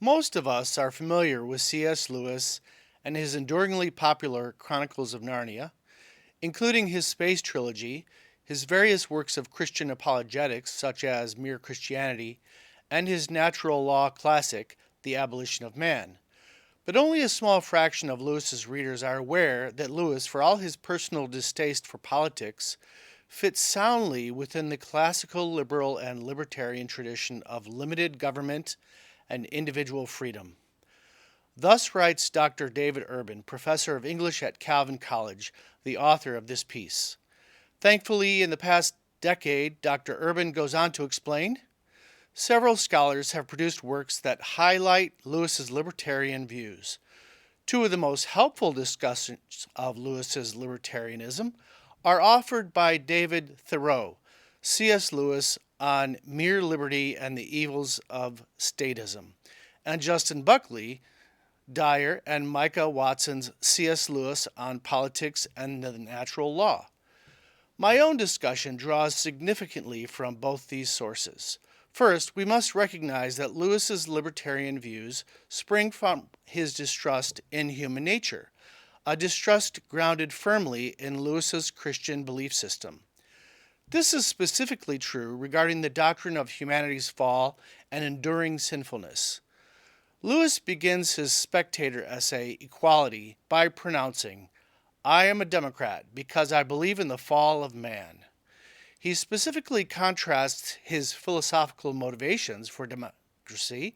Most of us are familiar with C.S. Lewis and his enduringly popular Chronicles of Narnia, including his space trilogy, his various works of Christian apologetics such as Mere Christianity, and his natural law classic, The Abolition of Man. But only a small fraction of Lewis's readers are aware that Lewis, for all his personal distaste for politics, fits soundly within the classical liberal and libertarian tradition of limited government and individual freedom. Thus writes Dr. David Urban, professor of English at Calvin College, the author of this piece. Thankfully, in the past decade, Dr. Urban goes on to explain, several scholars have produced works that highlight Lewis's libertarian views. Two of the most helpful discussions of Lewis's libertarianism are offered by David Thoreau, C.S. Lewis on Mere Liberty and the Evils of Statism, and Justin Buckley, Dyer, and Micah Watson's C.S. Lewis on Politics and the Natural Law. My own discussion draws significantly from both these sources. First, we must recognize that Lewis's libertarian views spring from his distrust in human nature, a distrust grounded firmly in Lewis's Christian belief system. This is specifically true regarding the doctrine of humanity's fall and enduring sinfulness. Lewis begins his Spectator essay, Equality, by pronouncing, "I am a Democrat because I believe in the fall of man." He specifically contrasts his philosophical motivations for democracy,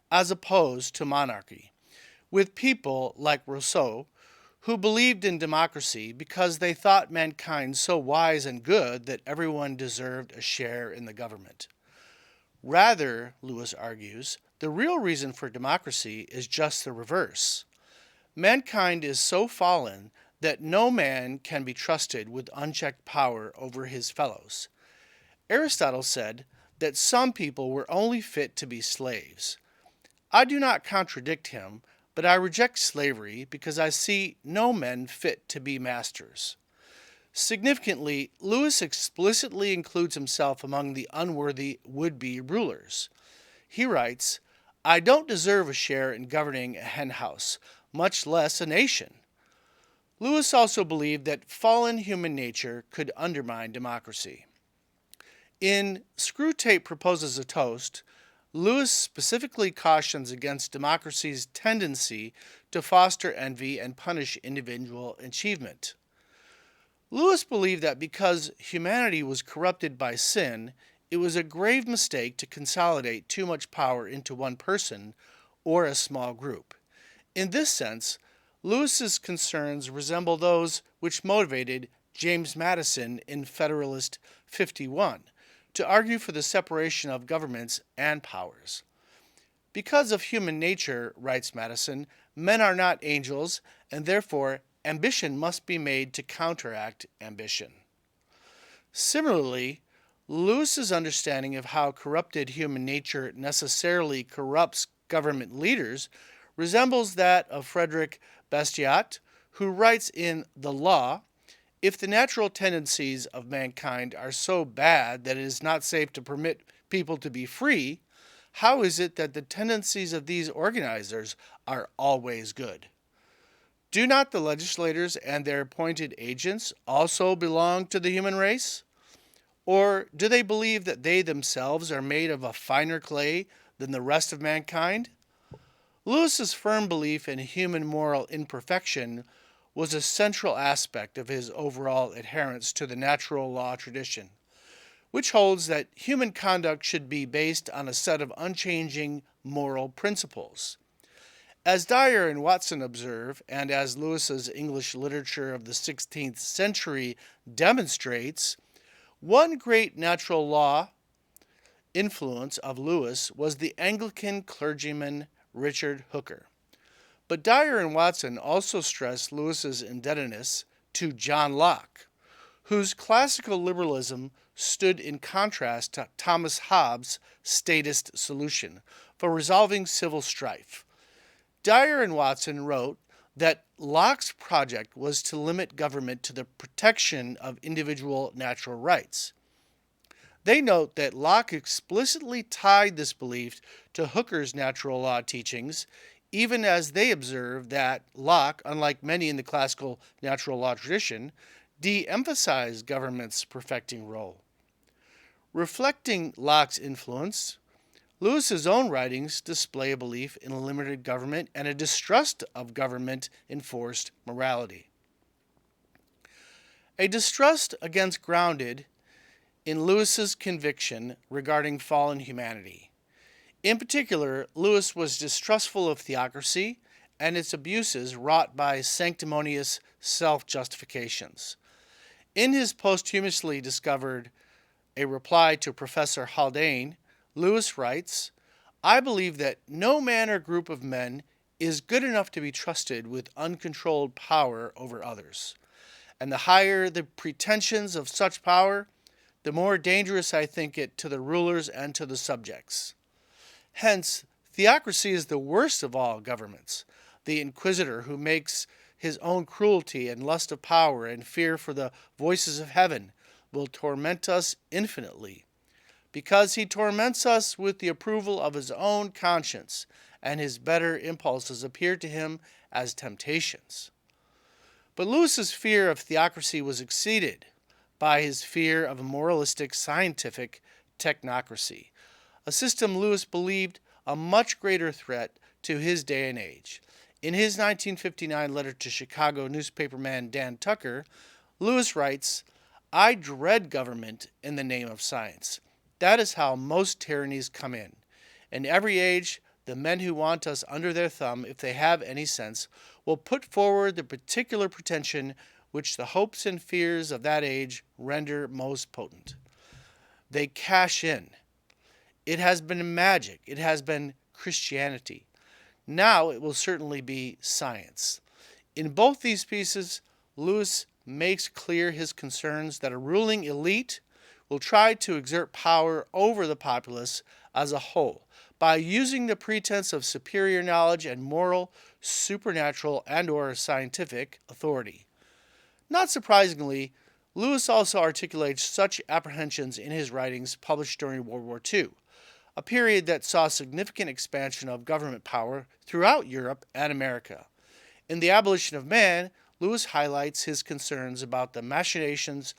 as opposed to monarchy, with people like Rousseau, who believed in democracy because they thought mankind so wise and good that everyone deserved a share in the government. Rather, Lewis argues, the real reason for democracy is just the reverse. Mankind is so fallen that no man can be trusted with unchecked power over his fellows. Aristotle said that some people were only fit to be slaves. I do not contradict him, but I reject slavery because I see no men fit to be masters. Significantly, Lewis explicitly includes himself among the unworthy would-be rulers. He writes, "I don't deserve a share in governing a henhouse, much less a nation." Lewis also believed that fallen human nature could undermine democracy. In Screwtape Proposes a Toast, Lewis specifically cautions against democracy's tendency to foster envy and punish individual achievement. Lewis believed that because humanity was corrupted by sin, it was a grave mistake to consolidate too much power into one person or a small group. In this sense, Lewis's concerns resemble those which motivated James Madison in Federalist 51 to argue for the separation of governments and powers. Because of human nature, writes Madison, men are not angels, and therefore ambition must be made to counteract ambition. Similarly, Lewis's understanding of how corrupted human nature necessarily corrupts government leaders resembles that of Frederick Bastiat, who writes in The Law, "If the natural tendencies of mankind are so bad that it is not safe to permit people to be free, how is it that the tendencies of these organizers are always good? Do not the legislators and their appointed agents also belong to the human race? Or do they believe that they themselves are made of a finer clay than the rest of mankind?" Lewis's firm belief in human moral imperfection was a central aspect of his overall adherence to the natural law tradition, which holds that human conduct should be based on a set of unchanging moral principles. As Dyer and Watson observe, and as Lewis's English literature of the 16th century demonstrates, one great natural law influence of Lewis was the Anglican clergyman Richard Hooker. But Dyer and Watson also stress Lewis's indebtedness to John Locke, whose classical liberalism stood in contrast to Thomas Hobbes' statist solution for resolving civil strife. Dyer and Watson wrote that Locke's project was to limit government to the protection of individual natural rights. They note that Locke explicitly tied this belief to Hooker's natural law teachings, even as they observe that Locke, unlike many in the classical natural law tradition, de-emphasized government's perfecting role. Reflecting Locke's influence, Lewis's own writings display a belief in limited government and a distrust of government-enforced morality. A distrust grounded in Lewis's conviction regarding fallen humanity. In particular, Lewis was distrustful of theocracy and its abuses wrought by sanctimonious self-justifications. In his posthumously discovered A Reply to Professor Haldane, Lewis writes, "I believe that no man or group of men is good enough to be trusted with uncontrolled power over others. And the higher the pretensions of such power, the more dangerous I think it to the rulers and to the subjects. Hence, theocracy is the worst of all governments. The inquisitor who makes his own cruelty and lust of power and fear for the voices of heaven will torment us infinitely, because he torments us with the approval of his own conscience, and his better impulses appear to him as temptations." But Lewis's fear of theocracy was exceeded by his fear of a moralistic scientific technocracy, a system Lewis believed a much greater threat to his day and age. In his 1959 letter to Chicago newspaperman Dan Tucker, Lewis writes, "I dread government in the name of science. That is how most tyrannies come in. In every age, the men who want us under their thumb, if they have any sense, will put forward the particular pretension which the hopes and fears of that age render most potent. They cash in. It has been magic. It has been Christianity. Now it will certainly be science." In both these pieces, Lewis makes clear his concerns that a ruling elite will try to exert power over the populace as a whole by using the pretense of superior knowledge and moral, supernatural, and/or scientific authority. Not surprisingly, Lewis also articulates such apprehensions in his writings published during World War II, a period that saw significant expansion of government power throughout Europe and America. In The Abolition of Man, Lewis highlights his concerns about the machinations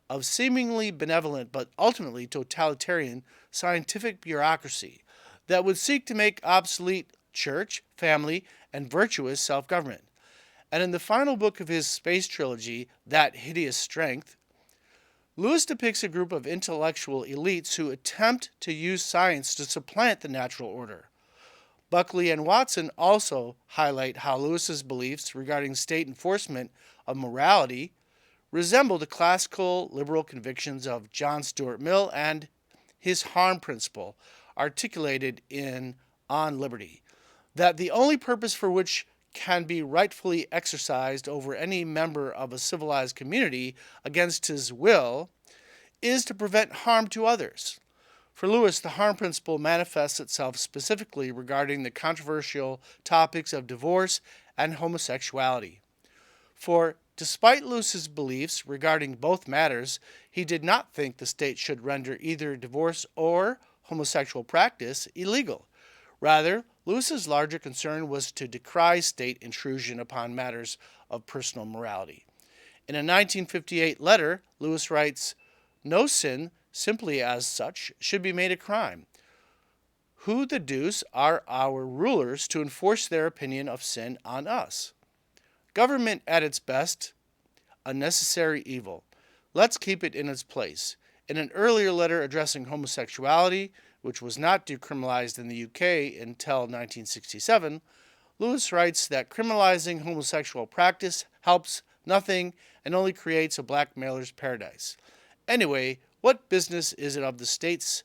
of seemingly benevolent but ultimately totalitarian scientific bureaucracy that would seek to make obsolete church, family, and virtuous self-government. And in the final book of his space trilogy, That Hideous Strength, Lewis depicts a group of intellectual elites who attempt to use science to supplant the natural order. Buckley and Watson also highlight how Lewis's beliefs regarding state enforcement of morality resemble the classical liberal convictions of John Stuart Mill and his harm principle, articulated in On Liberty, that the only purpose for which can be rightfully exercised over any member of a civilized community against his will is to prevent harm to others. For Lewis, the harm principle manifests itself specifically regarding the controversial topics of divorce and homosexuality. For, despite Lewis's beliefs regarding both matters, he did not think the state should render either divorce or homosexual practice illegal. Rather, Lewis's larger concern was to decry state intrusion upon matters of personal morality. In a 1958 letter, Lewis writes, "No sin, simply as such, should be made a crime. Who the deuce are our rulers to enforce their opinion of sin on us? Government at its best, a necessary evil. Let's keep it in its place." In an earlier letter addressing homosexuality, which was not decriminalized in the UK until 1967, Lewis writes that criminalizing homosexual practice helps nothing and only creates a blackmailer's paradise. Anyway, what business is it of the states?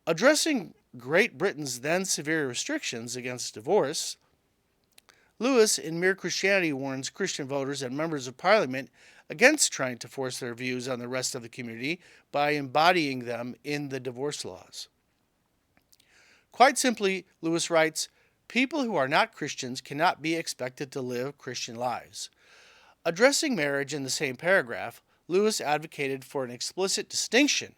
Addressing Great Britain's then severe restrictions against divorce, Lewis in Mere Christianity warns Christian voters and members of Parliament against trying to force their views on the rest of the community by embodying them in the divorce laws. Quite simply, Lewis writes, people who are not Christians cannot be expected to live Christian lives. Addressing marriage in the same paragraph, Lewis advocated for an explicit distinction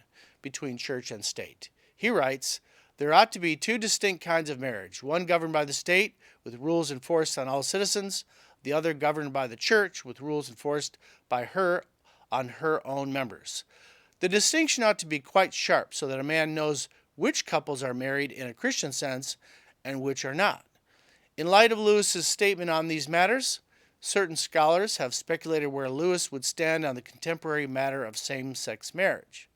between church and state. He writes, "There ought to be two distinct kinds of marriage, one governed by the state with rules enforced on all citizens, the other governed by the church with rules enforced by her on her own members. The distinction ought to be quite sharp so that a man knows which couples are married in a Christian sense and which are not." In light of Lewis's statement on these matters, certain scholars have speculated where Lewis would stand on the contemporary matter of same-sex marriage.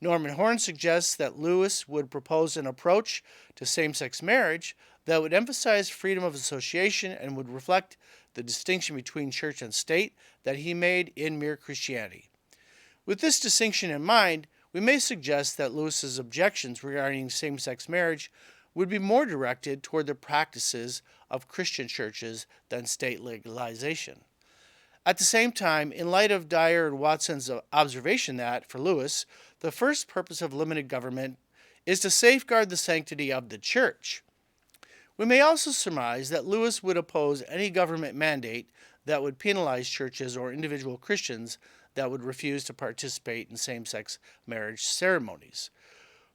Norman Horn suggests that Lewis would propose an approach to same-sex marriage that would emphasize freedom of association and would reflect the distinction between church and state that he made in Mere Christianity. With this distinction in mind, we may suggest that Lewis's objections regarding same-sex marriage would be more directed toward the practices of Christian churches than state legalization. At the same time, in light of Dyer and Watson's observation that, for Lewis, the first purpose of limited government is to safeguard the sanctity of the church, we may also surmise that Lewis would oppose any government mandate that would penalize churches or individual Christians that would refuse to participate in same-sex marriage ceremonies.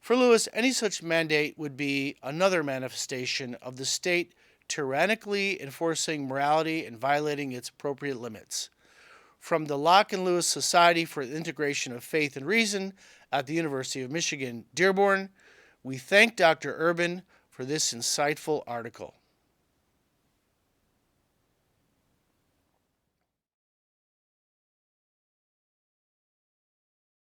For Lewis, any such mandate would be another manifestation of the state tyrannically enforcing morality and violating its appropriate limits. From the Locke and Lewis Society for the Integration of Faith and Reason at the University of Michigan, Dearborn, we thank Dr. Urban for this insightful article.